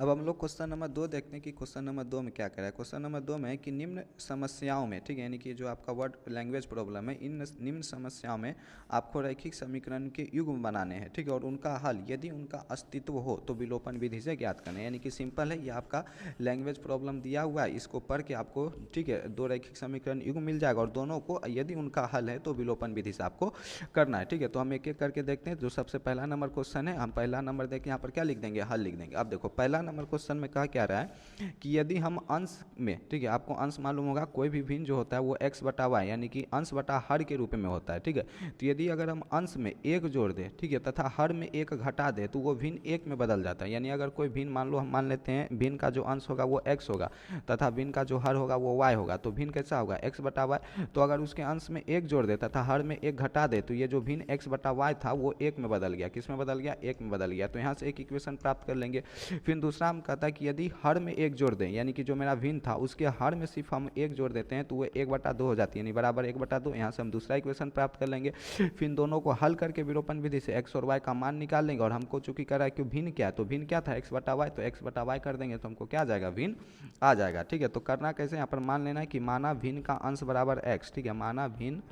अब हम लोग क्वेश्चन नंबर 2 देखते हैं कि क्वेश्चन नंबर 2 में क्या कह रहा है। क्वेश्चन नंबर 2 में है कि निम्न समस्याओं में, ठीक है, यानी कि जो आपका वर्ड लैंग्वेज प्रॉब्लम है, इन निम्न समस्याओं में आपको रैखिक समीकरण के युग्म बनाने हैं, ठीक है, और उनका हल यदि उनका अस्तित्व हो तो विलोपन विधि से ज्ञात करना है। यानी कि सिंपल है, ये आपका लैंग्वेज प्रॉब्लम दिया हुआ है, इसको पढ़ के आपको, ठीक है, दो रैखिक समीकरण युग्म मिल जाएगा और दोनों को यदि उनका हल है तो विलोपन विधि से आपको करना है, ठीक है। तो हम एक एक करके देखते हैं। जो सबसे पहला नंबर क्वेश्चन है, हम पहला नंबर देख यहाँ पर क्या लिख देंगे, हल लिख देंगे। अब देखो पहला नंबर क्वेश्चन में कहा क्या रहा है कि यदि हम अंश में, ठीक है, आपको अंश मालूम होगा, कोई भी भिन्न जो होता है वो x बटा वाई यानी कि अंश बटा हर के रूप में होता है, ठीक है। तो यदि अगर हम अंश में एक जोड़ दें, ठीक है, तथा हर में एक घटा दें तो वो भिन्न एक में बदल जाता है। यानी अगर कोई भिन्न मान लो, हम मान लेते हैं भिन्न का जो अंश होगा वो x होगा तथा भिन्न का जो हर होगा वो y होगा, तो भिन्न कैसा होगा, x बटा वाई। तो अगर उसके अंश में एक जोड़ दे तथा हर में एक घटा दे तो ये जो भिन्न x बटा वाई था वो एक में बदल गया। किस में बदल गया, एक में बदल गया। तो यहाँ से एक इक्वेशन प्राप्त कर लेंगे। फिर दूसरा हम कहता है कि यदि हर में एक जोड़ दें, यानी कि जो मेरा भिन्न था उसके हर में सिर्फ हम एक जोड़ देते हैं तो वो 1/2 हो जाती है, यानी बराबर 1/2। यहाँ से हम दूसरा इक्वेशन प्राप्त कर लेंगे। फिर दोनों को हल करके विलोपन विधि से x और y का मान निकाल लेंगे। और हमको चूंकि कह रहा है कि भिन्न क्या है, तो भिन्न क्या था, x बटा वाई, तो x बटा वाई कर देंगे तो हमको क्या आ जाएगा, भिन्न आ जाएगा, ठीक है। तो करना कैसे, यहाँ पर मान लेना है कि माना भिन्न का अंश बराबर x, ठीक है, माना भिन्न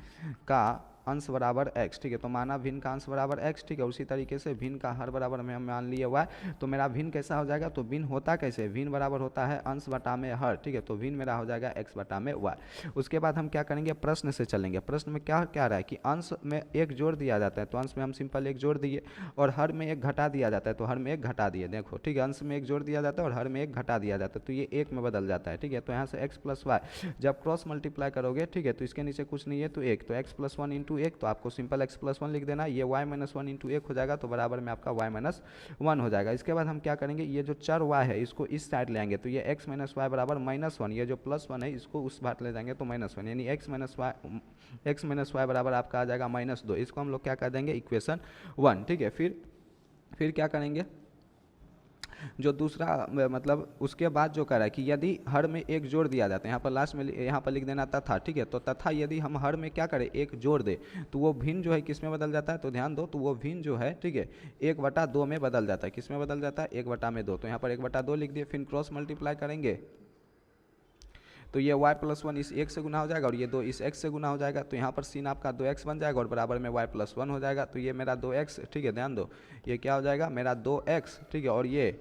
का अंश बराबर x, ठीक है। तो माना भिन्न का अंश बराबर x, ठीक है। उसी तरीके से भिन्न का हर बराबर में हम मान लिए y, तो मेरा भिन्न कैसा हो जाएगा, तो भिन्न होता कैसे, भिन्न बराबर होता है अंश बटा में हर, ठीक है। तो भिन्न मेरा हो जाएगा x बटा में y। उसके बाद हम क्या करेंगे, प्रश्न से चलेंगे। प्रश्न में क्या क्या रहा है कि अंश में एक जोड़ दिया जाता है, तो अंश में हम सिंपल एक जोड़ दिए, और हर में एक घटा दिया जाता है तो हर में एक घटा दिए। देखो, ठीक है, अंश में एक जोड़ दिया जाता है और हर में एक घटा दिया जाता है, तो ये एक में बदल जाता है, ठीक है। तो यहाँ से x प्लस वाई जब क्रॉस मल्टीप्लाई करोगे, ठीक है, तो इसके नीचे कुछ नहीं है तो एक, तो x प्लस वन इंटू एक, तो आपको सिंपल x प्लस वन लिख देना। ये y माइनस वन इंटू एक हो जाएगा, तो बराबर में आपका y माइनस वन हो जाएगा। इसके बाद हम क्या करेंगे, ये जो चर y है इसको इस साइड ले आएंगे, तो ये x माइनस वाई बराबर माइनस वन, ये जो प्लस वन है इसको उस बात ले जाएंगे तो माइनस वन, यानी x माइनस वाई बराबर आपका आ जाएगा -2। इसको हम लोग क्या कर देंगे, इक्वेशन 1, ठीक है। फिर क्या करेंगे, जो दूसरा मतलब उसके बाद जो कह रहा है कि यदि हर में एक जोड़ दिया जाता है, यहाँ पर लास्ट में यहाँ पर लिख देना तथा, ठीक है। तो तथा यदि हम हर में क्या करें, एक जोड़ दे तो वो भिन्न जो है किस में बदल जाता है, तो ध्यान दो, तो वो भिन्न जो है, ठीक है, 1/2 में बदल जाता है। किस में बदल जाता है, 1/2। तो यहाँ पर 1/2 लिख दिए। फिर क्रॉस मल्टीप्लाई करेंगे तो ये y प्लस वन इस एक से गुना हो जाएगा और ये 2 इस x से गुना हो जाएगा, तो यहाँ पर सीन आपका 2x बन जाएगा और बराबर में y प्लस वन हो जाएगा। तो ये मेरा 2x, ठीक है, ध्यान दो, ये क्या हो जाएगा मेरा 2x, ठीक है, और ये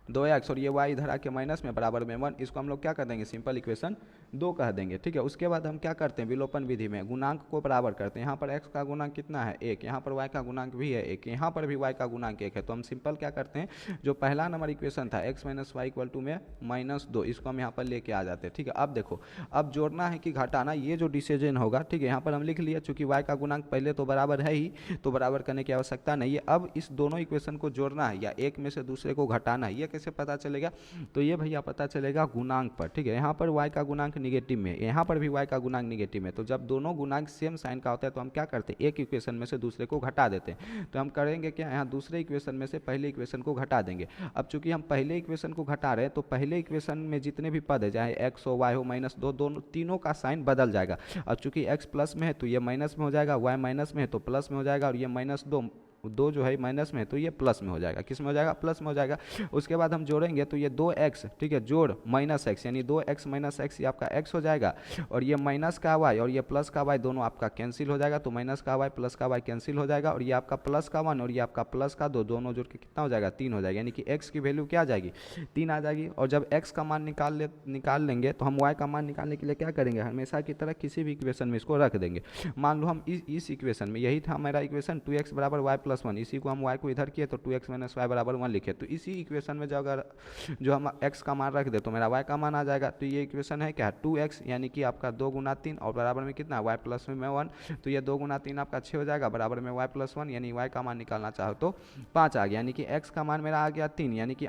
2x और ये y इधर आके माइनस में बराबर में 1। इसको हम लोग क्या कर देंगे, सिंपल इक्वेशन 2 कह देंगे, ठीक है। उसके बाद हम क्या करते हैं, विलोपन विधि में गुणांक को बराबर करते हैं। यहाँ पर x का गुणांक कितना है, 1, यहाँ पर y का गुणांक भी है 1, यहाँ पर भी y का गुणांक 1 है। तो हम सिंपल क्या करते हैं, जो पहला नंबर इक्वेशन था x minus y equal to में -2, इसको हम यहाँ पर लेके आ जाते हैं, ठीक है। अब देखो, अब जोड़ना है कि घटाना, ये जो डिसीजन होगा, ठीक है, यहाँ पर हम लिख लिया, चूंकि y का गुणांक पहले तो बराबर है ही, तो बराबर करने की आवश्यकता नहीं है। अब इस दोनों इक्वेशन को जोड़ना है या एक में से दूसरे को घटाना है, ये कैसे पता चलेगा, तो ये भैया पता चलेगा गुणांक पर, ठीक है। यहाँ पर y का गुणांक निगेटिव में, यहाँ पर भी y का गुणांक निगेटिव में, तो जब दोनों गुणांक सेम साइन का होता है तो हम क्या करते हैं, एक इक्वेशन में से दूसरे को घटा देते हैं। तो हम करेंगे क्या, यहाँ दूसरे इक्वेशन में से पहले इक्वेशन को घटा देंगे। अब चूंकि हम पहले इक्वेशन को घटा रहे हैं तो पहले इक्वेशन में जितने भी पद है, चाहे x हो y हो -2, दोनों तीनों का साइन बदल जाएगा। अब चूंकि x प्लस में है तो ये माइनस में हो जाएगा, y माइनस में है तो प्लस में हो जाएगा, और ये -2 जो है माइनस में है तो ये प्लस में हो जाएगा। किस में हो जाएगा, प्लस में हो जाएगा। उसके बाद हम जोड़ेंगे तो ये 2x, ठीक है, जोड़ -x, यानी 2x माइनस एक्स, ये आपका x हो जाएगा, और ये माइनस का y और ये प्लस का y दोनों आपका कैंसिल हो जाएगा, तो माइनस का y प्लस का y कैंसिल हो जाएगा, और ये आपका प्लस का 1 और ये आपका प्लस का 2 दोनों जोड़ के कितना हो जाएगा, 3 हो जाएगा, यानी कि x की वैल्यू क्या आ जाएगी, 3 आ जाएगी। और जब x का मान निकाल लेंगे तो हम y का मान निकालने के लिए क्या करेंगे, हमेशा की तरह किसी भी इक्वेशन में इसको रख देंगे। मान लो हम इस इक्वेशन में, यही था मेरा इक्वेशन 2x बराबर y प्लस 1, इसी को हम y को इधर किए तो 2x माइनस वाई बराबर 1 लिखे। तो इसी इक्वेशन में जो हम x का मान रख दे तो मेरा y का मान आ जाएगा। तो ये इक्वेशन है क्या, 2x, यानी कि आपका 2 गुना 3 और बराबर में कितना, y प्लस में 1, तो ये 2 गुना 3 आपका 6 हो जाएगा, बराबर में y प्लस 1, यानी y का मान निकालना चाहो तो 5 आ गया, यानी कि x का मान मेरा आ गया 3, यानी कि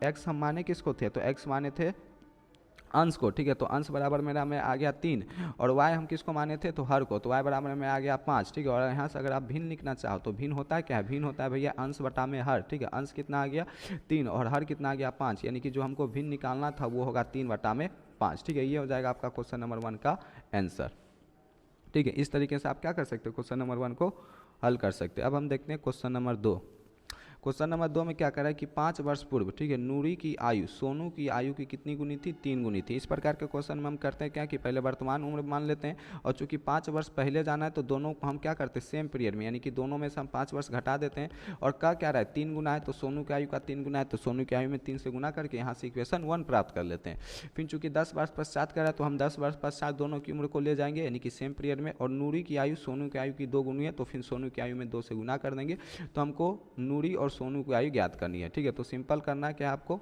x हम माने किसको थे, तो x माने थे अंश को, ठीक है। तो अंश बराबर मेरा में आ गया 3, और y हम किसको माने थे, तो हर को, तो y बराबर में आ गया 5, ठीक है। और यहाँ से अगर आप भिन्न लिखना चाहो तो भिन्न होता है क्या, भिन्न होता है भैया अंश बटा में हर, ठीक है। अंश कितना आ गया 3 और हर कितना आ गया 5, यानी कि जो हमको भिन्न निकालना था वो होगा 3/5, ठीक है। ये हो जाएगा आपका क्वेश्चन नंबर 1 का आंसर, ठीक है। इस तरीके से आप क्या कर सकते हो, क्वेश्चन नंबर 1 को हल कर सकते हैं। अब हम देखते हैं क्वेश्चन नंबर 2। क्वेश्चन नंबर 2 में क्या कह रहा है कि 5 वर्ष पूर्व, ठीक है, नूरी की आयु सोनू की आयु की कितनी गुनी थी? 3 गुनी थी। इस प्रकार के क्वेश्चन में हम करते हैं क्या कि पहले वर्तमान उम्र मान लेते हैं, और चूंकि 5 वर्ष पहले जाना है तो दोनों को हम क्या करते हैं सेम पीरियड में, यानी कि दोनों में से हम 5 वर्ष घटा देते हैं। और क्या रहा है 3 गुना है, तो सोनू की आयु का 3 गुना है, तो सोनू की आयु में 3 से गुना करके यहाँ से इक्वेशन 1 प्राप्त कर लेते हैं। फिर चूंकि 10 वर्ष पश्चात कर रहा है तो हम 10 वर्ष पश्चात दोनों की उम्र को ले जाएंगे, यानी कि सेम पीरियड में। और नूरी की आयु सोनू की आयु की 2 गुनी है, तो फिर सोनू की आयु में 2 से गुना कर देंगे। तो हमको नूरी और सोनू की आयु ज्ञात करनी है, ठीक है। तो सिंपल करना है क्या आपको,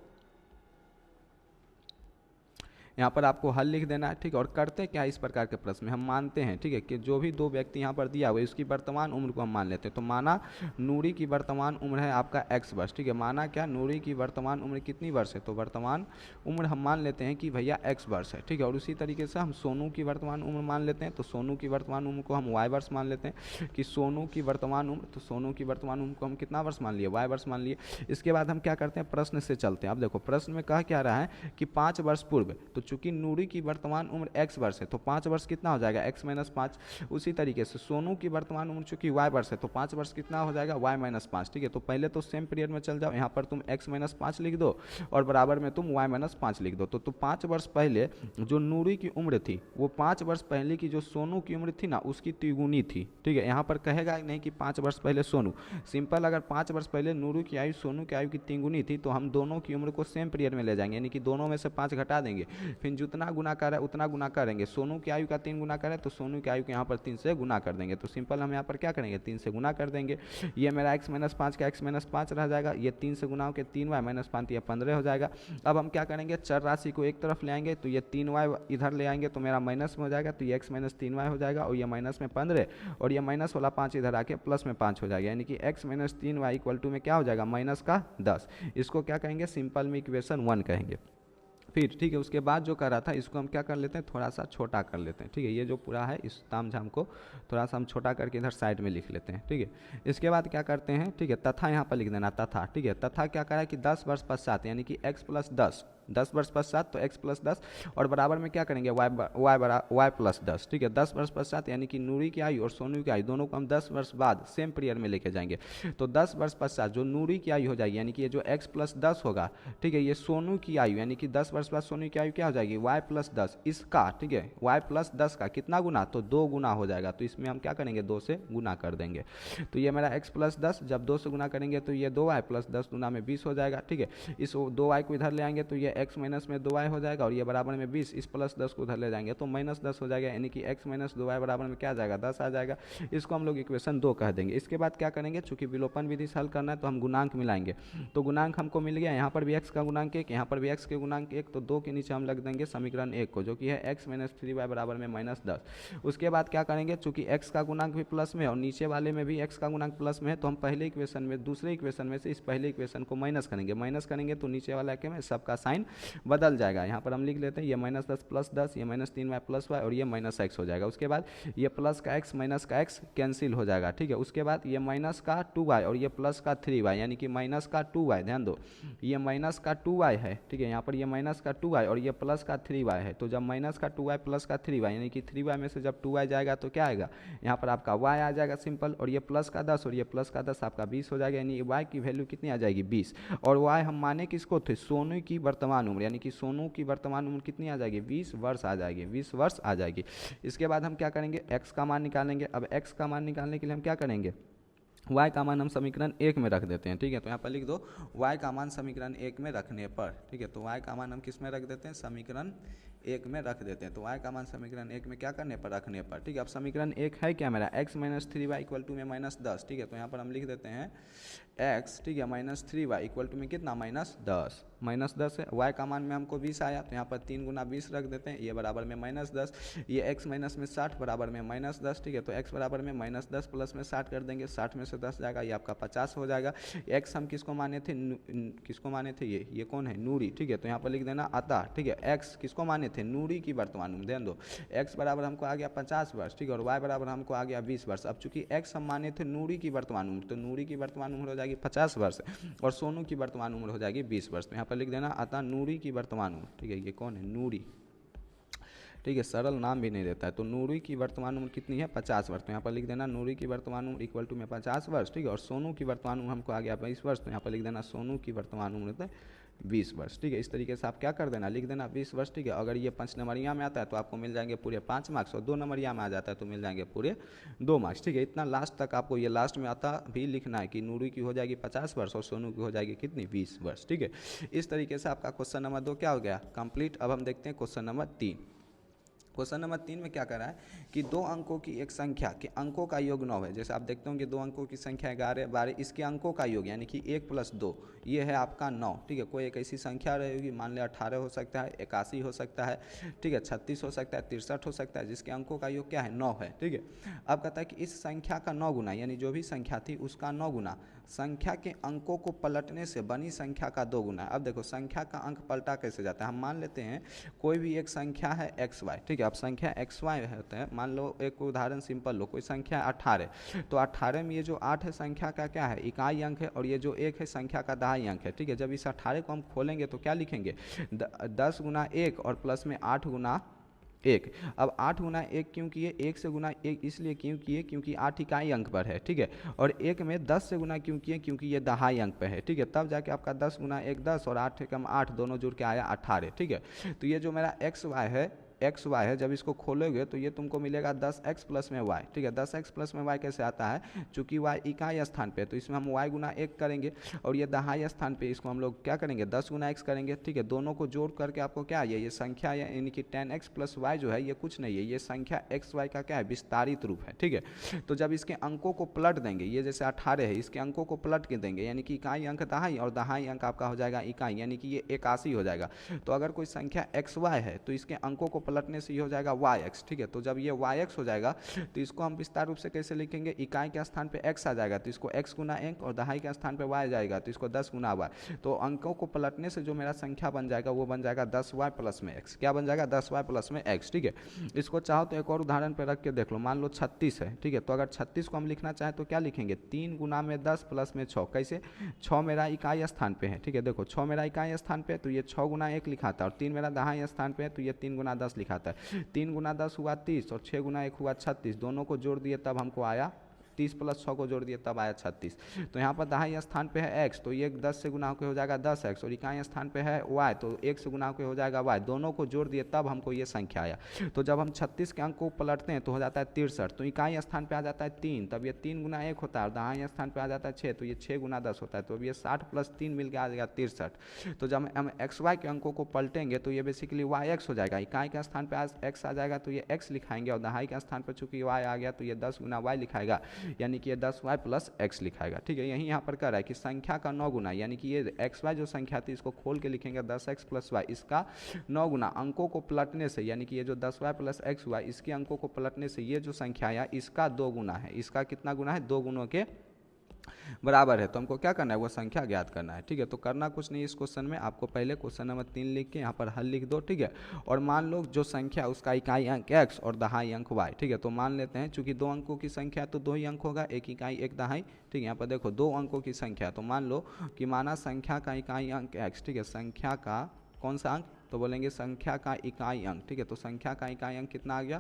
यहाँ पर आपको हल लिख देना है, ठीक है। और करते क्या इस प्रकार के प्रश्न में हम मानते हैं, ठीक है, कि जो भी दो व्यक्ति यहाँ पर दिया हुआ है उसकी वर्तमान उम्र को हम मान लेते हैं। तो माना नूरी की वर्तमान उम्र है आपका x वर्ष, ठीक है। माना क्या नूरी की वर्तमान उम्र कितनी वर्ष है? तो वर्तमान उम्र हम मान लेते हैं कि भैया x वर्ष है, ठीक है। और उसी तरीके से हम सोनू की वर्तमान उम्र मान लेते हैं, तो सोनू की वर्तमान उम्र को हम y वर्ष मान लेते हैं कि सोनू की वर्तमान उम्र, तो सोनू की वर्तमान उम्र को हम कितना वर्ष मान लिए? y वर्ष मान लिए। इसके बाद हम क्या करते हैं प्रश्न से चलते हैं। अब देखो प्रश्न में कहा क्या रहा है कि 5 वर्ष पूर्व, तो चूंकि नूरी की वर्तमान उम्र x वर्ष है तो 5 वर्ष कितना हो जाएगा? x minus 5। उसी तरीके से सोनू की वर्तमान उम्र चूंकि y वर्ष है तो 5 वर्ष कितना हो जाएगा? y माइनस 5, ठीक है। तो पहले तो सेम पीरियड में चल जाओ, यहाँ पर तुम x माइनस 5 लिख दो और बराबर में तुम y माइनस 5 लिख दो। तो 5 वर्ष पहले जो नूरी की उम्र थी वो 5 वर्ष पहले की जो सोनू की उम्र थी ना उसकी तिगुनी थी, ठीक है। यहाँ पर कहेगा नहीं कि 5 वर्ष पहले सोनू, सिंपल अगर 5 वर्ष पहले नूरी की आयु सोनू की आयु की तिगुनी थी तो हम दोनों की उम्र को सेम पीरियड में ले जाएंगे, यानी कि दोनों में से 5 घटा देंगे, फिर जितना गुना कर रहा है उतना गुना करेंगे। सोनू की आयु का 3 गुना करें तो सोनू की आयु के यहाँ पर 3 से गुना कर देंगे। तो सिंपल हम यहाँ पर क्या करेंगे 3 से गुना कर देंगे। ये मेरा x माइनस 5 का x माइनस 5 रह जाएगा, ये 3 से गुना होकर 3y माइनस 5 ये 15 हो जाएगा। अब हम क्या करेंगे चर राशि को एक तरफ ले आएंगे, तो ये 3y इधर ले आएंगे तो मेरा माइनस में हो जाएगा, तो ये x माइनस 3y हो जाएगा और ये माइनस में 15 और ये माइनस वाला 5 इधर आके प्लस में 5 हो जाएगा, यानी कि x minus 3y equal to में क्या हो जाएगा माइनस का 10। इसको क्या कहेंगे सिंपल में इक्वेशन 1 कहेंगे। फिर ठीक है उसके बाद जो कर रहा था इसको हम क्या कर लेते हैं थोड़ा सा छोटा कर लेते हैं, ठीक है। ये जो पूरा है इस तामझाम को थोड़ा सा हम छोटा करके इधर साइड में लिख लेते हैं, ठीक है। इसके बाद क्या करते हैं, ठीक है, तथा यहाँ पर लिख देना तथा, ठीक है। तथा क्या करा है कि 10 वर्ष पश्चात यानी कि x प्लस 10 वर्ष पश्चात तो x प्लस 10 और बराबर में क्या करेंगे y प्लस 10, ठीक है। 10 वर्ष पश्चात यानी कि नूरी की आयु और सोनू की आयु दोनों को हम 10 वर्ष बाद सेम पीरियड में लेके जाएंगे। तो 10 वर्ष पश्चात जो नूरी की आयु हो जाएगी यानी कि ये जो x प्लस 10 होगा, ठीक है, ये सोनू की आयु यानी कि 10 वर्ष बाद सोनू की आयु क्या हो जाएगी y प्लस 10 इसका, ठीक है, y प्लस 10 का कितना गुना? तो 2 गुना हो जाएगा। तो इसमें हम क्या करेंगे 2 से गुना कर देंगे। तो ये मेरा x प्लस 10 जब 2 से गुना करेंगे तो ये 2y प्लस 10 गुना में 20 हो जाएगा, ठीक है। इस 2y को इधर ले आएंगे तो ये x माइनस में 2y हो जाएगा और ये बराबर में 20, इस प्लस 10 को उधर ले जाएंगे तो माइनस 10 हो जाएगा, यानी कि x माइनस 2y बराबर में क्या आ जाएगा 10 आ जाएगा। इसको हम लोग इक्वेशन 2 कह देंगे। इसके बाद क्या करेंगे चूंकि विलोपन विधि से हल करना है तो हम गुणांक मिलाएंगे। तो गुणांक हमको मिल गया, यहाँ पर भी x का गुणांक 1, यहाँ पर भी x के गुणांक 1, तो 2 के नीचे हम लग देंगे समीकरण 1 को जो कि है x माइनस 3y बराबर में माइनस 10। उसके बाद क्या करेंगे चूंकि x का गुणांक भी प्लस में और नीचे वाले में भी x का गुणांक प्लस में है तो हम पहले इक्वेशन में दूसरे इक्वेशन में से इस पहले इक्वेशन को माइनस करेंगे तो नीचे वाला के में सबका साइन बदल जाएगा। यहाँ पर हम लिख लेते हैं ये माइनस 10 प्लस 10, ये माइनस 3y प्लस y और ये माइनस x हो जाएगा। उसके बाद ये प्लस का x माइनस का x कैंसिल हो जाएगा, ठीक है। उसके बाद ये माइनस का 2y और ये प्लस का 3y यानी कि माइनस का 2y, ध्यान दो ये माइनस का 2y है, ठीक है। यहाँ पर ये माइनस का 2y और ये प्लस का 3y है, तो जब माइनस का 2y प्लस का 3y यानी कि 3y में से जब 2y जाएगा तो क्या आएगा यहाँ पर आपका y आ जाएगा सिंपल, और ये प्लस का 10 और ये प्लस का 10 आपका 20 हो जाएगा, यानी y की वैल्यू कितनी आ जाएगी 20। और y हम माने किसको थे सोनू की वर्तमान उम्र, यानी कि सोनू की वर्तमान उम्र कितनी आ जाएगी 20 वर्ष आ जाएगी, 20 वर्ष आ जाएगी। इसके बाद हम क्या करेंगे x का मान निकालेंगे। अब x का मान निकालने के लिए हम क्या करेंगे y का मान हम समीकरण 1 में रख देते हैं, ठीक है। तो यहाँ पर लिख दो y का मान समीकरण 1 में रखने पर, ठीक है। तो y का मान हम किस में रख देते हैं समीकरण 1 में रख देते हैं। तो y का मान समीकरण 1 में क्या करने पर रखने पर, ठीक है। अब समीकरण 1 है क्या मेरा x minus 3y equal to में माइनस 10, ठीक है। तो यहाँ पर हम लिख देते हैं x, ठीक है, माइनस 3y इक्वल टू में कितना माइनस 10 है। y का मान में हमको 20 आया तो यहाँ पर 3 गुना 20 रख देते हैं, ये बराबर में माइनस 10, ये x माइनस में 60 बराबर में माइनस 10, ठीक है। तो x बराबर में माइनस 10 प्लस में 60 कर देंगे, 60 में से 10 जाएगा ये आपका 50 हो जाएगा। x हम किसको माने थे ये कौन है नूरी, ठीक है। तो यहाँ पर लिख देना अतः, ठीक है, x किसको माने थे नूरी की वर्तमान उम्र, ध्यान दो x बराबर हमको आ गया 50 वर्ष, ठीक है, और y बराबर हमको आ गया 20 वर्ष। अब चूंकि x हम माने थे नूरी की वर्तमान उम्र तो नूरी की वर्तमान उम्र हो जाएगी 50 वर्ष और सोनू की वर्तमान उम्र हो जाएगी 20 वर्ष। तो यहाँ पर लिख देना अतः नूरी की वर्तमान उम्र, ठीक है, ये कौन है नूरी, ठीक है, सरल नाम भी नहीं देता है। तो नूरी की वर्तमान उम्र कितनी है? 50 वर्ष। तो यहाँ पर लिख देना नूरी की वर्तमान उम्र इक्वल टू में 50 वर्ष। ठीक है, और सोनू की वर्तमान उम्र हमको आ गया 22 वर्ष, तो यहाँ पर लिख देना सोनू की वर्तमान उम्र है 20 वर्ष। ठीक है, इस तरीके से आप क्या कर देना, लिख देना 20 वर्ष। ठीक है, अगर ये 5 नंबरिया में आता है तो आपको मिल जाएंगे पूरे 5 मार्क्स, और 2 नंबरिया में आ जाता है तो मिल जाएंगे पूरे 2 मार्क्स। ठीक है, इतना लास्ट तक आपको ये लास्ट में आता भी लिखना है कि नूरी की हो जाएगी 50 वर्ष और सोनू की हो जाएगी कितनी? 20 वर्ष। ठीक है, इस तरीके से आपका क्वेश्चन नंबर 2 क्या हो गया? कंप्लीट। अब हम देखते हैं क्वेश्चन नंबर 3। क्वेश्चन नंबर 3 में क्या कर रहा है कि 2 अंकों की एक संख्या के अंकों का योग 9 है। जैसे आप देखते हो कि 2 अंकों की संख्या 11, 12, इसके अंकों का योग यानी कि 1 + 2 ये है आपका 9। ठीक है, कोई एक ऐसी संख्या रहेगी, मान लिया 18 हो सकता है, 81 हो सकता है, ठीक है, 36 हो सकता है, 63 हो सकता है, जिसके अंकों का योग क्या है? 9 है। ठीक है, अब कहता है कि इस संख्या का 9 गुना, यानी जो भी संख्या थी उसका 9 गुना संख्या के अंकों को पलटने से बनी संख्या का 2 गुना। अब देखो संख्या का अंक पलटा कैसे जाता है। हम मान लेते हैं कोई भी एक संख्या है XY। ठीक है, अब संख्या XY होते हैं, मान लो एक उदाहरण सिंपल लो, कोई संख्या 18, तो 18 में ये जो 8 है संख्या का क्या है? इकाई अंक है, और ये जो 1 है संख्या का दहाई अंक है। ठीक है, जब इस 18 को हम खोलेंगे तो क्या लिखेंगे? 10 गुना 1 और प्लस में 8 गुना 1। अब 8 गुना 1 क्यों किए? 1 से गुना 1 इसलिए क्यों किए क्योंकि 8 इकाई अंक पर है। ठीक है, और 1 में 10 से गुना क्यों किए? क्योंकि ये दहाई अंक पे है। ठीक है, तब जाके आपका 10 गुना 1 10 और 8 कम 8 दोनों जुड़ के आया 18। ठीक है, तो ये जो मेरा XY है, जब इसको खोलोगे तो ये तुमको मिलेगा 10x प्लस में y। ठीक है, 10x प्लस में y कैसे आता है? चूंकि y इकाई स्थान पे है तो इसमें हम y गुना 1 करेंगे, और ये दहाई स्थान पे इसको हम लोग क्या करेंगे? 10 गुना x करेंगे। ठीक है, दोनों को जोड़ करके आपको क्या है? ये संख्या यानी कि 10x प्लस y जो है ये कुछ नहीं है, ये संख्या XY का क्या है? विस्तारित रूप है। ठीक है, तो जब इसके अंकों को पलट देंगे, ये जैसे 18 है, इसके अंकों को पलट के देंगे, यानी कि इकाई अंक दहाई और दहाई अंक आपका हो जाएगा इकाई, यानी कि ये 81 हो जाएगा। तो अगर कोई संख्या XY है तो इसके अंकों को पलटने से ये हो जाएगा YX। ठीक है, तो जब ये YX हो जाएगा तो इसको हम विस्तार रूप से कैसे लिखेंगे? इकाई के स्थान पे x आ जाएगा तो इसको x गुना 1, और दहाई के स्थान पे y आ जाएगा तो इसको 10 गुना y। तो अंकों को पलटने से जो मेरा संख्या बन जाएगा वो बन जाएगा 10y प्लस में x। क्या बन जाएगा? 10y प्लस में x। ठीक है, इसको चाहो तो एक और उदाहरण पे रख के देख लो। मान लो 36 है। ठीक है, तो अगर 36 को हम लिखना चाहें तो क्या लिखेंगे? 3 गुना में 10 प्लस में 6। कैसे? 6 मेरा इकाई स्थान पे है। ठीक है, देखो 6 मेरा इकाई स्थान पे है तो ये 6 गुना 1 लिखाता है, और 3 मेरा दहाई स्थान पे है तो ये 3 गुना 10 लिखाता है। 3 गुना 10 हुआ 30, और 6 गुना 1 हुआ 36, दोनों को जोड़ दिए तब हमको आया 30 प्लस 6 को जोड़ दिए तब आया 36। तो यहाँ पर दहाई स्थान पे है x, तो ये 10 से गुना होकर हो जाएगा 10x, और इकाई स्थान पे है y, तो 1 से गुना होकर हो जाएगा y। दोनों को जोड़ दिए तब हमको ये संख्या आया। तो जब हम 36 के अंक को पलटते हैं तो हो जाता है 63, तो इकाई स्थान पे आ जाता है 3, तब ये 3 गुना 1 होता है, और दहाई स्थान पे आ जाता है 6, तो ये 6 गुना 10 होता है, तो अब ये 60 प्लस 3 मिल के आ जाएगा 63। तो जब हम XY के अंकों को पलटेंगे तो ये बेसिकली YX हो जाएगा। इकाई के स्थान पे x आ जाएगा तो ये x लिखाएंगे, और दहाई के स्थान पर चूंकि y आ गया तो ये 10 गुना y लिखाएगा, यानी कि ये 10y प्लस x लिखाएगा। ठीक है, यही यहाँ पर कह रहा है कि संख्या का 9 गुना, यानी कि ये XY जो संख्या थी इसको खोल के लिखेंगे 10x प्लस y, इसका 9 गुना अंकों को पलटने से, यानी कि ये जो 10y प्लस x हुआ इसके अंकों को पलटने से ये जो संख्या आया इसका 2 गुना है। इसका कितना गुना है? 2 गुणों के बराबर है। तो हमको क्या करना है? वो संख्या ज्ञात करना है। ठीक है, तो करना कुछ नहीं इस क्वेश्चन में, आपको पहले क्वेश्चन नंबर 3 लिख के यहाँ पर हल लिख दो। ठीक है, और मान लो जो संख्या उसका इकाई अंक x और दहाई अंक y। ठीक है, तो मान लेते हैं चूंकि 2 अंकों की संख्या तो 2 ही अंक होगा, एक इकाई एक दहाई। ठीक है, यहाँ पर देखो 2 अंकों की संख्या, तो मान लो कि माना संख्या का इकाई अंक x। ठीक है, संख्या का कौन सा अंक? तो बोलेंगे संख्या का इकाई अंक। ठीक है, तो संख्या का इकाई अंक कितना आ गया?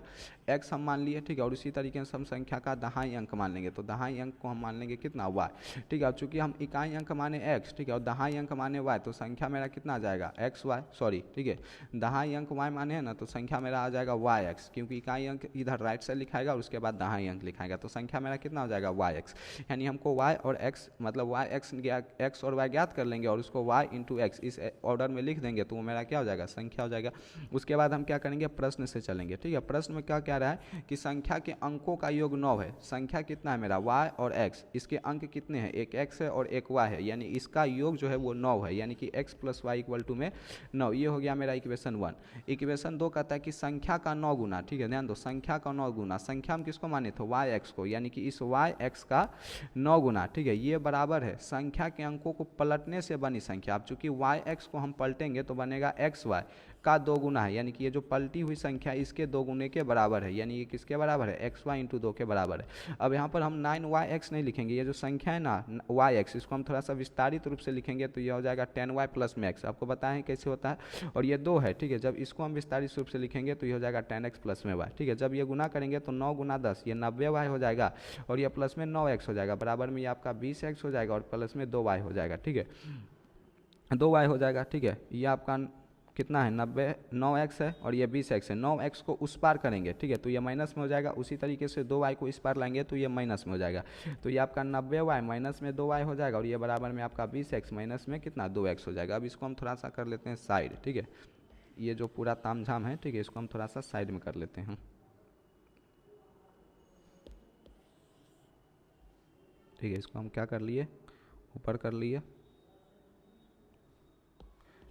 x हम मान लिए। ठीक है, और इसी तरीके से हम संख्या का दहाई अंक मान लेंगे, तो दहाई अंक को हम मान लेंगे कितना? y। ठीक है, अब चूंकि हम इकाई अंक माने x, ठीक है, और दहाई अंक माने y, तो संख्या मेरा कितना आ जाएगा? xy, सॉरी, ठीक है, दहाई अंक y माने है ना, तो संख्या मेरा आ जाएगा yx, क्योंकि इकाई अंक इधर राइट से लिखाएगा और उसके बाद दहाई अंक लिखाएगा, तो संख्या मेरा कितना हो जाएगा? yx। यानी हमको y और x मतलब x और y ज्ञात कर लेंगे और उसको y इंटू एक्स इस ऑर्डर में लिख देंगे तो वो मेरा क्या हो जाएगा? संख्या हो जाएगा। उसके बाद हम क्या करेंगे? प्रश्न से चलेंगे। ठीक है, प्रश्न में क्या कह रहा है कि संख्या के अंकों का योग 9 है। संख्या कितना है मेरा? y और x। इसके अंक कितने हैं? एक x है और एक y है, यानी इसका योग जो है वो 9 है, यानी कि x plus y equal to में 9। ये हो गया मेरा इक्वेशन 1। इक्वेशन 2 कहता है कि संख्या का 9 गुना। ठीक है, ध्यान दो, संख्या का 9 गुना। संख्या हम किसको माने थे? yx को, यानी कि इस yx का 9 गुना। ठीक है, ये बराबर है संख्या के अंकों को पलटने से बनी संख्या। अब चूंकि yx को हम पलटेंगे तो बनेगा xy एक्स वाई का 2 गुना है, यानी कि ये जो पलटी हुई संख्या इसके 2 गुने के बराबर है, यानी ये किसके बराबर है, एक्स वाई इंटू 2 के बराबर है। अब यहाँ पर हम 9y(x) नहीं लिखेंगे, ये जो संख्या है ना y(x), इसको हम थोड़ा सा विस्तारित रूप से लिखेंगे तो ये हो जाएगा 10y प्लस में x। आपको बताएं कैसे होता है, और ये 2 है, ठीक है। जब इसको हम विस्तारित रूप से लिखेंगे तो ये हो जाएगा 10x प्लस में y, ठीक है। जब ये गुना करेंगे तो 9 गुना 10 ये 90y हो जाएगा, और ये प्लस में 9x हो जाएगा, बराबर में ये आपका 20x हो जाएगा, और प्लस में 2y हो जाएगा, ठीक है, 2y हो जाएगा, ठीक है। ये आपका कितना है 9x है, और ये 20x है। 9x को उस पार करेंगे, ठीक है, तो ये माइनस में हो जाएगा। उसी तरीके से 2y को इस पार लाएंगे तो ये माइनस में हो जाएगा, तो ये आपका 90y माइनस में 2y हो जाएगा, और ये बराबर में आपका 20x माइनस में कितना 2x हो जाएगा। अब इसको हम थोड़ा सा कर लेते हैं साइड, ठीक है, ये जो पूरा तामझाम है, ठीक है, इसको हम थोड़ा सा साइड में कर लेते हैं, ठीक है। इसको हम क्या कर लिए, ऊपर कर लिए,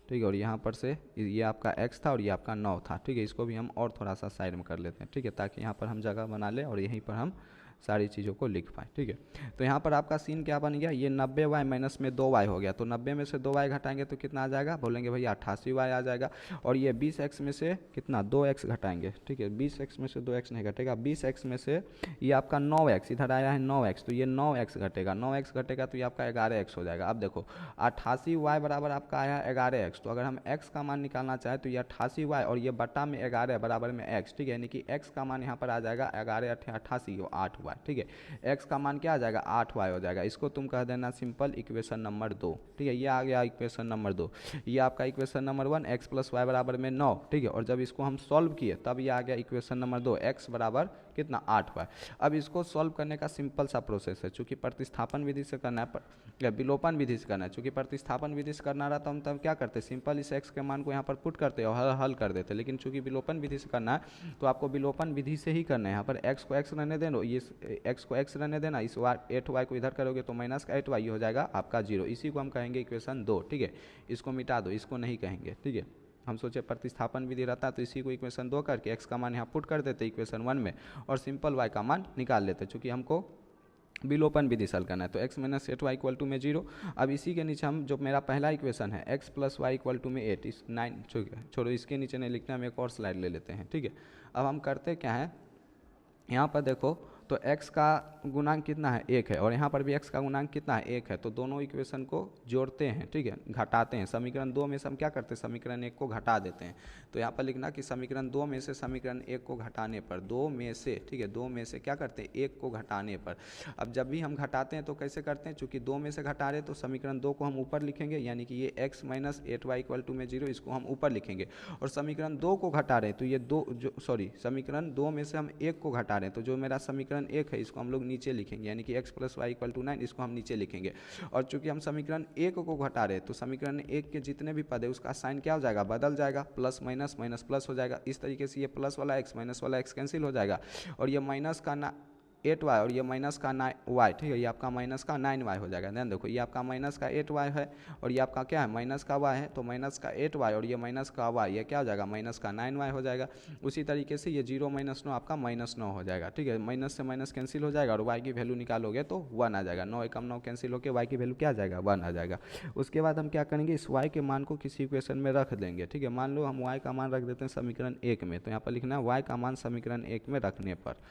ठीक है, और यहाँ पर से ये आपका x था और ये आपका 9 था, ठीक है। इसको भी हम और थोड़ा सा साइड में कर लेते हैं, ठीक है, ताकि यहाँ पर हम जगह बना लें और यहीं पर हम सारी चीज़ों को लिख पाए, ठीक है। तो यहाँ पर आपका सीन क्या बन गया, ये 90y माइनस में 2y हो गया, तो 90 में से 2y घटाएंगे तो कितना आ जाएगा, बोलेंगे भैया 88y आ जाएगा। और ये 20x में से कितना 2x घटाएंगे, ठीक है, 20x में से 2x नहीं घटेगा, 20x में से ये आपका 9x इधर आया है 9x, तो ये 9x घटेगा, 9x घटेगा तो ये आपका 11x हो जाएगा। अब देखो 88y बराबर आपका आया 11x, तो अगर हम x का मान निकालना चाहें तो ये 88y और ये बटा में 11 बराबर में x, ठीक है, यानी कि x का मान यहाँ पर आ जाएगा 11 88 8y, ठीक है। x का मान क्या आ जाएगा 8y हो जाएगा। इसको तुम कह देना सिंपल इक्वेशन नंबर 2, ठीक है, ये आ गया इक्वेशन नंबर 2। ये आपका equation number 1 x plus y बराबर में 9, ठीक है, और जब इसको हम सॉल्व किए तब ये आ गया इक्वेशन नंबर 2 x बराबर कितना 8y। अब इसको सॉल्व करने का सिंपल सा प्रोसेस है, चूंकि प्रतिस्थापन विधि से करना है या विलोपन विधि से करना है। चूंकि प्रतिस्थापन विधि से करना रहा तो हम तब क्या करते, सिंपल इस x के मान को यहाँ पर पुट करते और हल कर देते, लेकिन चूंकि विलोपन विधि से करना है तो आपको विलोपन विधि से ही करना है। यहाँ पर x को x रहने देना, ये x को x रहने देना, इस 8y को इधर करोगे तो माइनस का 8y हो जाएगा आपका 0। इसी को हम कहेंगे इक्वेशन 2, ठीक है। इसको मिटा दो, इसको नहीं कहेंगे, ठीक है। हम सोचे प्रतिस्थापन विधि रहता तो इसी को इक्वेशन 2 करके x का मान यहाँ पुट कर देते इक्वेशन 1 में, और सिंपल y का मान निकाल लेते, चूँकि हमको विलोपन विधि हल करना है। तो x minus 8y equal to में 0। अब इसी के नीचे हम जो मेरा पहला इक्वेशन है x plus y equal to में 8, इस 9 छोड़ो, इसके नीचे नहीं लिखना, हम एक और स्लाइड ले लेते हैं, ठीक है। अब हम करते क्या है, यहाँ पर देखो तो x का गुणांक कितना है 1 है, और यहाँ पर भी x का गुणांक कितना है 1 है, तो दोनों इक्वेशन को जोड़ते हैं, ठीक है, घटाते हैं। समीकरण 2 में से हम क्या करते हैं, समीकरण 1 को घटा देते हैं। तो यहाँ पर लिखना कि समीकरण 2 में से समीकरण 1 को घटाने पर, 2 में से, ठीक है, 2 में से क्या करते हैं 1 को घटाने पर। अब जब भी हम घटाते हैं तो कैसे करते हैं, चूँकि 2 में से घटा रहे तो समीकरण 2 को हम ऊपर लिखेंगे, यानी कि ये x minus 8y equal to में 0, इसको हम ऊपर लिखेंगे। और समीकरण 2 को घटा रहे हैं तो ये समीकरण 2 में से हम 1 को घटा रहे हैं, तो जो मेरा समीकरण 1 है इसको हम लोग नीचे लिखेंगे, यानी कि x plus y equal to 9, इसको हम नीचे लिखेंगे। और चूंकि हम समीकरण 1 को घटा रहे हैं तो समीकरण 1 के जितने भी पद है उसका साइन क्या हो जाएगा, बदल जाएगा, प्लस माइनस माइनस प्लस हो जाएगा। इस तरीके से ये प्लस वाला x माइनस वाला x कैंसिल हो जाएगा, और ये माइनस का 8y और ये माइनस का 9y, ठीक है, ये आपका माइनस का 9y हो जाएगा। ध्यान देखो, ये आपका माइनस का 8y है और ये आपका क्या है माइनस का y है, तो माइनस का 8y और ये माइनस का y, ये क्या हो जाएगा माइनस का 9y हो जाएगा। उसी तरीके से ये 0 माइनस 9 आपका माइनस 9 हो जाएगा, ठीक है, माइनस से माइनस कैंसिल हो जाएगा और y की वैल्यू निकालोगे तो 1 आ जाएगा। 9 एकम 9 कैंसिल होकर y की वैल्यू क्या आ जाएगा 1 आ जाएगा। उसके बाद हम क्या करेंगे, इस y के मान को किसी इक्वेशन में रख देंगे, ठीक है। मान लो हम y का मान रख देते हैं समीकरण 1 में, तो यहाँ पर लिखना है y का मान समीकरण 1 में रखने पर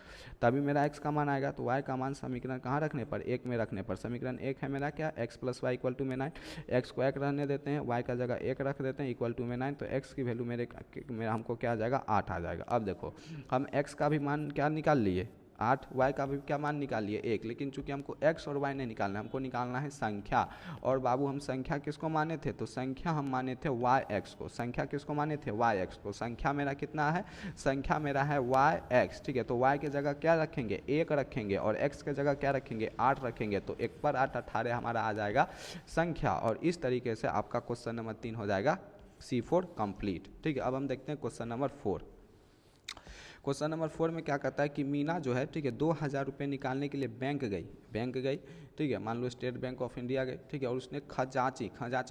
तभी मेरा x का मान आएगा। तो y का मान समीकरण कहाँ रखने पर 1 में रखने पर, समीकरण 1 है मेरा क्या x plus y equal to में 9, x को 1 रहने देते हैं, y का जगह 1 रख देते हैं इक्वल टू में 9, तो x की वैल्यू मेरा हमको क्या आ जाएगा 8 आ जाएगा। अब देखो हम x का भी मान क्या निकाल लिए 8, y का भी क्या मान निकाल लिए 1, लेकिन चूंकि हमको x और y नहीं निकालना है, हमको निकालना है संख्या। और बाबू हम संख्या किसको माने थे, तो संख्या हम माने थे yx को। संख्या किसको माने थे yx को। संख्या मेरा कितना है, संख्या मेरा है yx, ठीक है। तो y के जगह क्या रखेंगे 1 रखेंगे और x के जगह क्या रखेंगे 8 रखेंगे, तो 1 पर 8 18 हमारा आ जाएगा संख्या। और इस तरीके से आपका क्वेश्चन नंबर 3 हो जाएगा C4 कंप्लीट, ठीक है। अब हम देखते हैं क्वेश्चन नंबर 4। क्वेश्चन नंबर 4 में क्या कहता है कि मीना जो है, ठीक है, 2000 रुपये निकालने के लिए बैंक गई, ठीक है, मान लो स्टेट बैंक ऑफ इंडिया गए, ठीक है, और उसने खजांची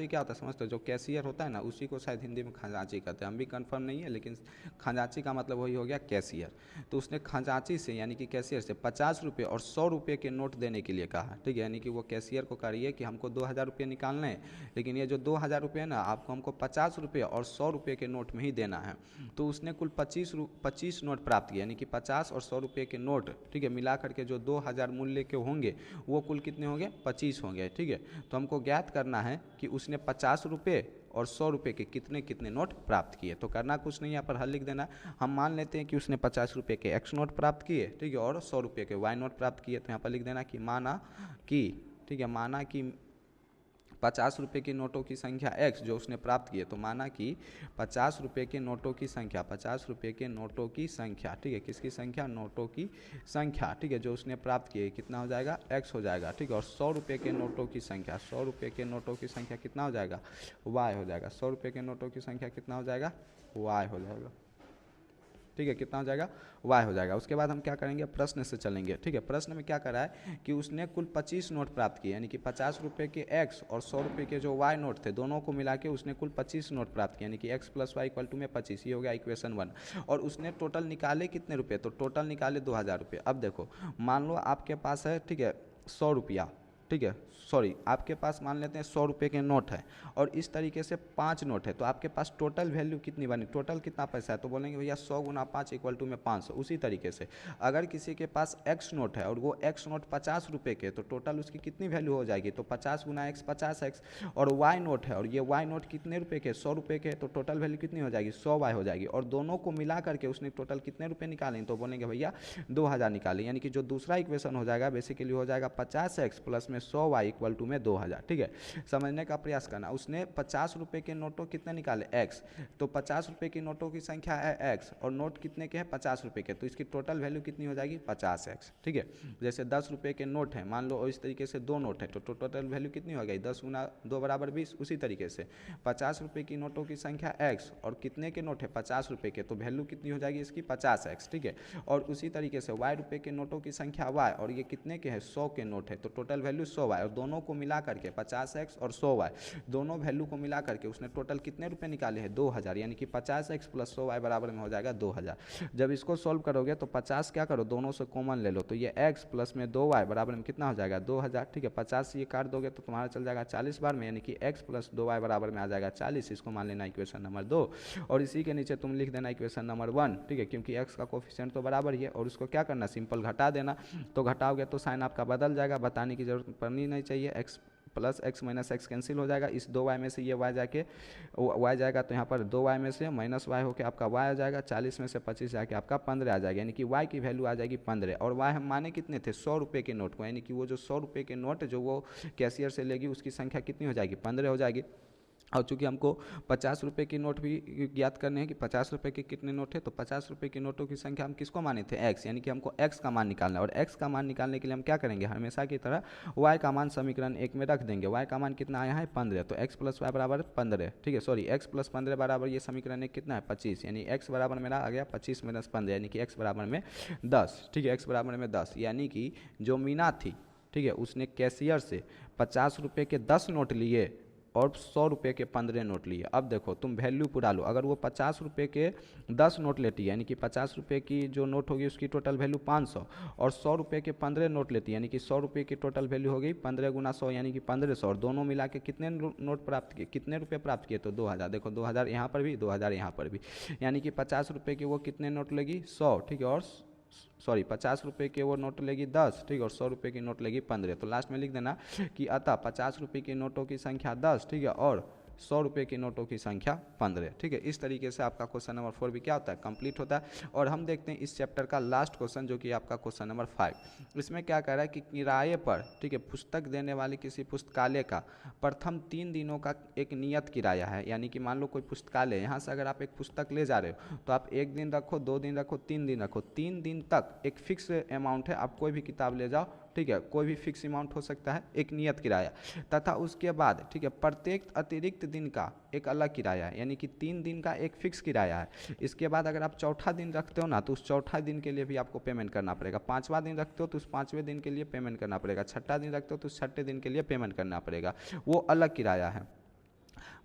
क्या होता है समझते हो, जो कैशियर होता है ना, उसी को शायद हिंदी में खजांची कहते हैं, हम भी कंफर्म नहीं है, लेकिन खजांची का मतलब वही हो गया कैशियर। तो उसने खजांची से यानी कि कैशियर से 50 रुपये और 100 रुपये के नोट देने के लिए कहा, ठीक है, यानी कि वो कैशियर को कह रही है कि हमको 2000 रुपये निकालने हैं, लेकिन ये जो 2000 रुपये है ना, आपको हमको 50 रुपये और 100 रुपये के नोट में ही देना है। तो उसने कुल 25 नोट प्राप्त किया, यानी कि 50 और 100 रुपये के नोट, ठीक है, मिला करके जो 2000 मूल्य के होंगे वो कुल कितने होंगे, 25 होंगे, ठीक है। तो हमको ज्ञात करना है कि उसने 50 रुपये और 100 रुपये के कितने कितने नोट प्राप्त किए। तो करना कुछ नहीं, यहाँ पर हल लिख देना। हम मान लेते हैं कि उसने 50 रुपये के एक्स नोट प्राप्त किए, ठीक है, और 100 रुपये के वाई नोट प्राप्त किए। तो यहाँ पर लिख देना कि माना कि, ठीक है, माना कि 50 रुपये के नोटों की संख्या x जो उसने प्राप्त किए, तो माना कि 50 रुपये के नोटों की संख्या, 50 रुपये के नोटों की संख्या, ठीक है, किसकी संख्या, नोटों की संख्या, ठीक है, जो उसने प्राप्त किए कितना हो जाएगा, x हो जाएगा, ठीक है, और 100 रुपये के नोटों की संख्या, 100 रुपये के नोटों की संख्या कितना हो जाएगा, y हो जाएगा, 100 रुपये के नोटों की संख्या कितना हो जाएगा, y हो जाएगा, ठीक है, कितना हो जाएगा, y हो जाएगा। उसके बाद हम क्या करेंगे, प्रश्न से चलेंगे, ठीक है। प्रश्न में क्या करा है कि उसने कुल 25 नोट प्राप्त किए, यानी कि 50 रुपये के x और 100 रुपये के जो y नोट थे, दोनों को मिला के उसने कुल 25 नोट प्राप्त किए, यानी कि x + y = में 25, ये हो गया इक्वेशन 1। और उसने टोटल निकाले कितने रुपये, तो टोटल निकाले 2000 रुपये। अब देखो, मान लो आपके पास है, ठीक है, 100 रुपया, ठीक है, सॉरी, आपके पास मान लेते हैं 100 रुपये के नोट है और इस तरीके से 5 नोट है, तो आपके पास टोटल वैल्यू कितनी बनी, टोटल कितना पैसा है, तो बोलेंगे भैया 100 × 5 = में 500। उसी तरीके से अगर किसी के पास एक्स नोट है और वो एक्स नोट 50 रुपये के, तो टोटल उसकी कितनी वैल्यू हो जाएगी, तो 50 × x 50x। और वाई नोट है और ये वाई नोट कितने रुपये के, 100 रुपये के, तो टोटल वैल्यू कितनी हो जाएगी, 100 वाई हो जाएगी। और दोनों को मिला करके उसने टोटल कितने रुपये निकाले, तो बोलेंगे भैया 2000 निकाले, यानी कि जो दूसरा इक्वेशन हो जाएगा बेसिकली हो जाएगा 50x + में 100 y = में 2000, ठीक है। समझने का प्रयास करना। उसने 50 रुपये के नोटों कितने निकाले, x, तो 50 रुपये की नोटों की संख्या है x और नोट कितने के हैं, 50 रुपये के, तो इसकी टोटल वैल्यू कितनी हो जाएगी, 50x, ठीक है। जैसे 10 रुपये के नोट है, मान लो, और इस तरीके से 2 नोट है, तो टोटल वैल्यू कितनी हो गई, 10 × 2 = 20। उसी तरीके से 50 रुपये की नोटों की संख्या x और कितने के नोट है, 50 रुपये के, तो वैल्यू कितनी हो जाएगी इसकी, 50x, ठीक है। और उसी तरीके से y रुपये के नोटों की संख्या y और ये कितने के हैं, 100 के नोट है, तो टोटल वैल्यू 100y, और दोनों को मिला करके 50x और 100y, दोनों वैल्यू को मिला करके उसने टोटल कितने रुपए निकाले हैं, 2000, यानी कि 50x + 100y बराबर में हो जाएगा 2000। जब इसको सॉल्व करोगे तो 50 क्या करो, दोनों से कॉमन ले लो, तो ये x + में 2y बराबर में कितना हो जाएगा, 2000, ठीक है। 50 से ये काट दोगे तो तुम्हारा चल जाएगा 40 बार में, यानी कि x + 2y बराबर में आ जाएगा 40। इसको मान लेना इक्वेशन नंबर 2 और इसी के नीचे तुम लिख देना इक्वेशन नंबर 1, ठीक है, क्योंकि x का कोफिशिएंट तो बराबर ही है। और उसको क्या करना, सिंपल घटा देना, तो घटाओगे तो साइन आपका बदल जाएगा, बताने की जरूरत पड़नी नहीं चाहिए। x + x - x कैंसिल हो जाएगा, इस 2y में से ये y जाके y जाएगा, तो यहाँ पर 2y में से -y होकर आपका y आ जाएगा, 40 में से 25 जाके आपका 15 आ जाएगा, यानी कि y की वैल्यू आ जाएगी 15। और y हम माने कितने थे, 100 रुपये के नोट को, यानी कि वो जो 100 रुपये के नोट जो वो कैशियर से लेगी उसकी संख्या कितनी हो जाएगी, 15 हो जाएगी। और चूँकि हमको 50 रुपये की नोट भी ज्ञात करने हैं कि 50 रुपये के कितने नोट है, तो 50 रुपये की नोटों की संख्या हम किसको माने थे, x, यानी कि हमको x का मान निकालना है। और x का मान निकालने के लिए हम क्या करेंगे, हमेशा की तरह y का मान समीकरण 1 में रख देंगे। y का मान कितना आया है, 15, तो x + y बराबर 15, ठीक है, सॉरी, x + 15 बराबर ये समीकरण 1 कितना है, 25, यानी x बराबर मेरा आ गया 25 - 15, यानी कि x बराबर में 10, ठीक है, x बराबर में 10, यानी कि जो मीना थी, ठीक है, उसने कैशियर से 50 रुपये के 10 नोट लिए और 100 रुपये के 15 नोट लिए। अब देखो तुम वैल्यू पुरा लो, अगर वो 50 रुपये के 10 नोट लेती है, यानी कि 50 रुपये की जो नोट होगी उसकी टोटल वैल्यू 500, और 100 रुपये के 15 नोट लेती है, यानी कि 100 रुपये की टोटल वैल्यू हो गई 15 × 100, यानी कि 1500, और दोनों मिला के कितने नोट प्राप्त किए, कितने रुपये प्राप्त किए, तो 2000। देखो 2000 यहाँ पर भी, 2000 यहाँ पर भी, यानी कि 50 रुपये की वो कितने नोट लेगी, 100, ठीक है, और सॉरी 50 रुपये के वो नोट लेगी 10, ठीक है, और 100 रुपये की नोट लेगी 15। तो लास्ट में लिख देना कि अतः 50 रुपये की नोटों की संख्या 10, ठीक है, और 100 रुपये की नोटों की संख्या 15, ठीक है। इस तरीके से आपका क्वेश्चन नंबर 4 भी क्या होता है, कंप्लीट होता है। और हम देखते हैं इस चैप्टर का लास्ट क्वेश्चन, जो कि आपका क्वेश्चन नंबर 5। इसमें क्या कह रहा है कि किराए पर, ठीक है, पुस्तक देने वाली किसी पुस्तकालय का प्रथम 3 दिनों का एक नियत किराया है। यानी कि मान लो कोई पुस्तकालय, यहाँ से अगर आप एक पुस्तक ले जा रहे हो तो आप 1 दिन रखो, 2 दिन रखो, 3 दिन रखो, 3 दिन तक एक फिक्स अमाउंट है, आप कोई भी किताब ले जाओ ठीक है, कोई भी फिक्स अमाउंट हो सकता है, एक नियत किराया, तथा उसके बाद ठीक है प्रत्येक अतिरिक्त दिन का एक अलग किराया है, यानी कि 3 दिन का एक फिक्स किराया है। इसके बाद अगर आप चौथा दिन रखते हो ना तो उस चौथा दिन के लिए भी आपको पेमेंट करना पड़ेगा, 5वां दिन रखते हो तो उस 5वें दिन के लिए पेमेंट करना पड़ेगा, छठा दिन रखते हो तो उस छठे दिन के लिए पेमेंट करना पड़ेगा, वो अलग किराया है।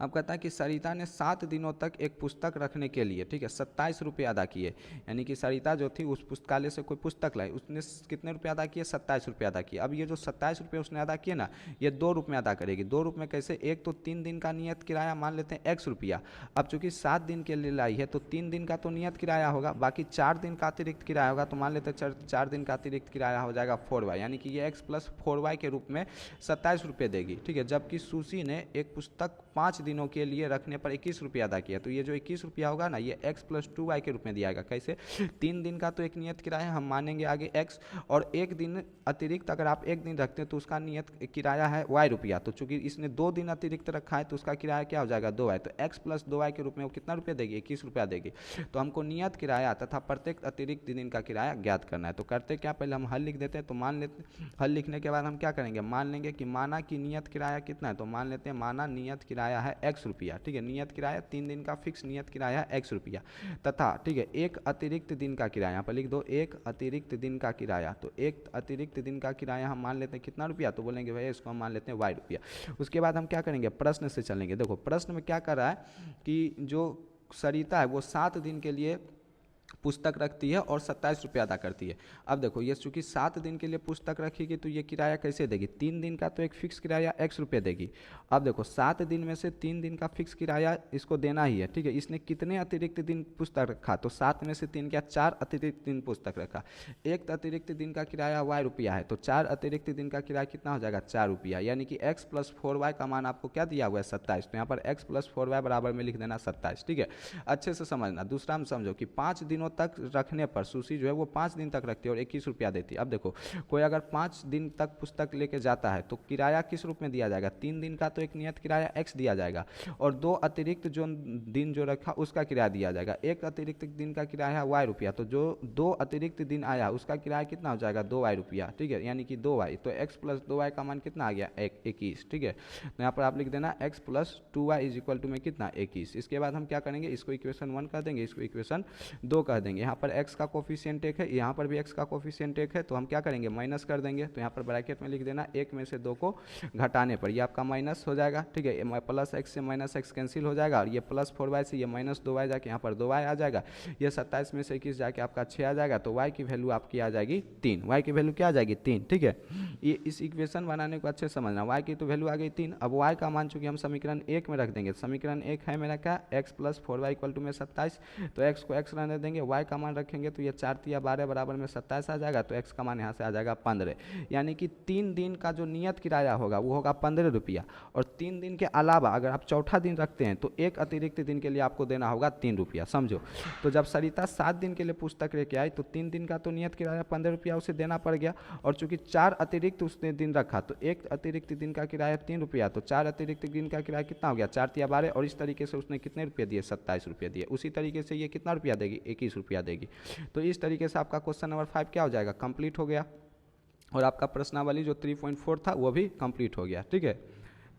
अब कहता है कि सरिता ने 7 दिनों तक एक पुस्तक रखने के लिए ठीक है 27 रुपये अदा किए, यानी कि सरिता जो थी उस पुस्तकालय से कोई पुस्तक लाई, उसने कितने रुपये अदा किए, 27 रुपये अदा किए। अब ये जो 27 रुपये उसने अदा किए ना, ये 2 रूप में अदा करेगी। 2 रूप में कैसे, एक तो 3 दिन का नियत किराया मान लेते हैं x रुपया, अब चूंकि 7 दिन के लिए लाई है तो 3 दिन का तो नियत किराया होगा, बाकी 4 दिन का अतिरिक्त किराया होगा, तो मान लेते हैं 4 दिन का अतिरिक्त किराया हो जाएगा 4y, यानी कि ये x + 4y के रूप में 27 रुपये देगी, ठीक है। जबकि सुशी ने एक पुस्तक 5 दिनों के लिए रखने पर 21 रुपया अदा किया, तो ये जो 21 रुपया होगा ना, ये x + 2y के रूप में दिया गया। कैसे, 3 दिन का तो एक नियत किराया हम मानेंगे आगे x, और एक दिन अतिरिक्त अगर आप एक दिन रखते हैं तो उसका नियत किराया है y रुपया, तो चूंकि इसने 2 दिन अतिरिक्त रखा है तो उसका किराया क्या हो जाएगा 2y, तो x + 2y के रूप में वो कितना रुपया देगी, 21 रुपया देगी। तो हमको नियत किराया तथा प्रत्येक अतिरिक्त दिन का किराया ज्ञात करना है। तो करते क्या, पहले हम हल लिख देते हैं, तो मान लेते, हल लिखने के बाद हम क्या करेंगे, मान लेंगे कि माना कि नियत किराया कितना है, तो मान लेते हैं माना नियत किराया है x रुपया, ठीक है। नियत किराया 3 दिन का फिक्स नियत किराया है x रुपया, तथा ठीक है एक अतिरिक्त दिन का किराया, यहाँ पर लिख दो एक अतिरिक्त दिन का किराया, तो एक अतिरिक्त दिन का किराया हम मान लेते हैं कितना रुपया, तो बोलेंगे भैया इसको हम मान लेते हैं y रुपया। उसके बाद हम क्या करेंगे, प्रश्न से चलेंगे। देखो प्रश्न में क्या कर रहा है कि जो सरिता है वो 7 दिन के लिए पुस्तक रखती है और 27 रुपये अदा करती है। अब देखो ये चूंकि 7 दिन के लिए पुस्तक रखेगी तो ये किराया कैसे देगी, 3 दिन का तो एक फिक्स किराया x रुपये देगी। अब देखो 7 दिन में से 3 दिन का फिक्स किराया इसको देना ही है, ठीक है। इसने कितने अतिरिक्त दिन पुस्तक रखा, तो 7 में से 3 क्या 4 अतिरिक्त दिन पुस्तक रखा, एक अतिरिक्त दिन का किराया y रुपया है, तो 4 अतिरिक्त दिन का किराया कितना हो जाएगा 4 रुपया, यानी कि x + 4y का मान आपको क्या दिया हुआ है 27, तो यहाँ पर x + 4y बराबर में लिख देना 27, ठीक है। अच्छे से समझना। दूसरा हम समझो कि 5 दिनों तक रखने पर सुशी जो है वो 5 दिन तक रखती है और 21 रुपया देती है। अब देखो कोई अगर 5 दिन तक पुस्तक लेके जाता है तो किराया किस रूप में दिया जाएगा, 3 दिन का तो एक नियत किराया x दिया जाएगा और 2 अतिरिक्त जो दिन जो रखा उसका किराया दिया जाएगा। एक अतिरिक्त दिन का किराया है y रुपया, तो जो 2 अतिरिक्त दिन आया उसका किराया कितना हो जाएगा 2y रुपया, ठीक है, यानी कि 2y, तो x + 2y का मान कितना आ गया 21, ठीक है। तो यहाँ पर आप लिख देना x + 2y = में कितना 21। इसके बाद हम क्या करेंगे, इसको इक्वेशन 1 कर देंगे, इसको इक्वेशन 2 कर देंगे। यहाँ पर x का कोफिशिएंट 1 है, यहाँ पर भी x का कोफिशिएंट 1 है, तो हम क्या करेंगे माइनस कर देंगे। तो यहाँ पर ब्रैकेट में लिख देना 1 में से 2 को घटाने पर ये आपका माइनस हो जाएगा, ठीक है। प्लस x से माइनस x कैंसिल हो जाएगा और ये प्लस 4y से ये माइनस 2y जाके यहाँ पर 2y आ जाएगा। ये 27 में से 21 जाके आपका 6 आ जाएगा, तो y की वैल्यू आपकी आ जाएगी 3, y की वैल्यू क्या आ जाएगी 3, ठीक है। ये इस इक्वेशन बनाने को अच्छे समझना, y की तो वैल्यू आ गई 3। अब y का मान चूंकि हम समीकरण 1 में रख देंगे, समीकरण 1 है मेरा क्या x + 4y = में 27, तो x को x रहने देंगे, y का मान रखेंगे तो ये 4 × 12 बराबर में 27 आ जाएगा, तो x का मान यहाँ से आ जाएगा 15, यानी कि 3 दिन का जो नियत किराया होगा वो होगा 15 रुपया। और 3 दिन के अलावा अगर आप चौथा दिन रखते हैं तो एक अतिरिक्त दिन के लिए आपको देना होगा 3 रुपया, समझो। तो जब सरिता 7 दिन के लिए पुस्तक लेके आई तो 3 दिन का तो नियत किराया 15 रुपया उसे देना पड़ गया, और चूंकि 4 अतिरिक्त उसने दिन रखा तो एक अतिरिक्त दिन का किराया 3 रुपया, तो 4 अतिरिक्त दिन का किराया कितना हो गया 4 × 12, और इस तरीके से उसने कितने रुपये दिए 27 रुपये दिए। उसी तरीके से ये कितना रुपया देगी 21 रुपया देगी। तो इस तरीके से आपका क्वेश्चन नंबर 5 क्या हो जाएगा, कंप्लीट हो गया, और आपका प्रश्नावली जो 3.4 था वो भी कंप्लीट हो गया, ठीक है।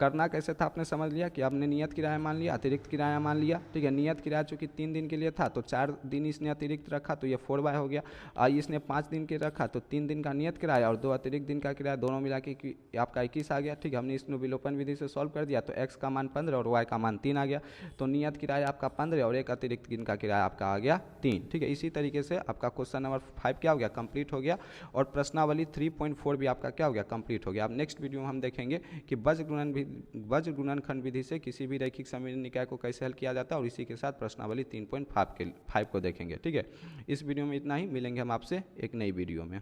करना कैसे था आपने समझ लिया कि आपने नियत किराया मान लिया, अतिरिक्त किराया मान लिया, ठीक है। नियत किराया चूंकि 3 दिन के लिए था तो 4 दिन इसने अतिरिक्त रखा तो ये 4y हो गया, और इसने 5 दिन के रखा तो 3 दिन का नियत किराया और 2 अतिरिक्त दिन का किराया दोनों मिला के आपका 21 आ गया, ठीक है। हमने इसमें विलोपन विधि से सॉल्व कर दिया तो x का मान 15 और y का मान 3 आ गया, तो नियत किराया आपका 15 और एक अतिरिक्त दिन का किराया आपका आ गया 3, ठीक है। इसी तरीके से आपका क्वेश्चन नंबर 5 क्या हो गया कंप्लीट हो गया, और प्रश्नावली 3.4 भी आपका क्या हो गया कंप्लीट हो गया। अब नेक्स्ट वीडियो में हम देखेंगे कि वज्र गुणनखंड विधि से किसी भी रैखिक सममितीय निकाय को कैसे हल किया जाता है, और इसी के साथ प्रश्नावली 3.5 को देखेंगे, ठीक है। इस वीडियो में इतना ही, मिलेंगे हम आपसे एक नई वीडियो में।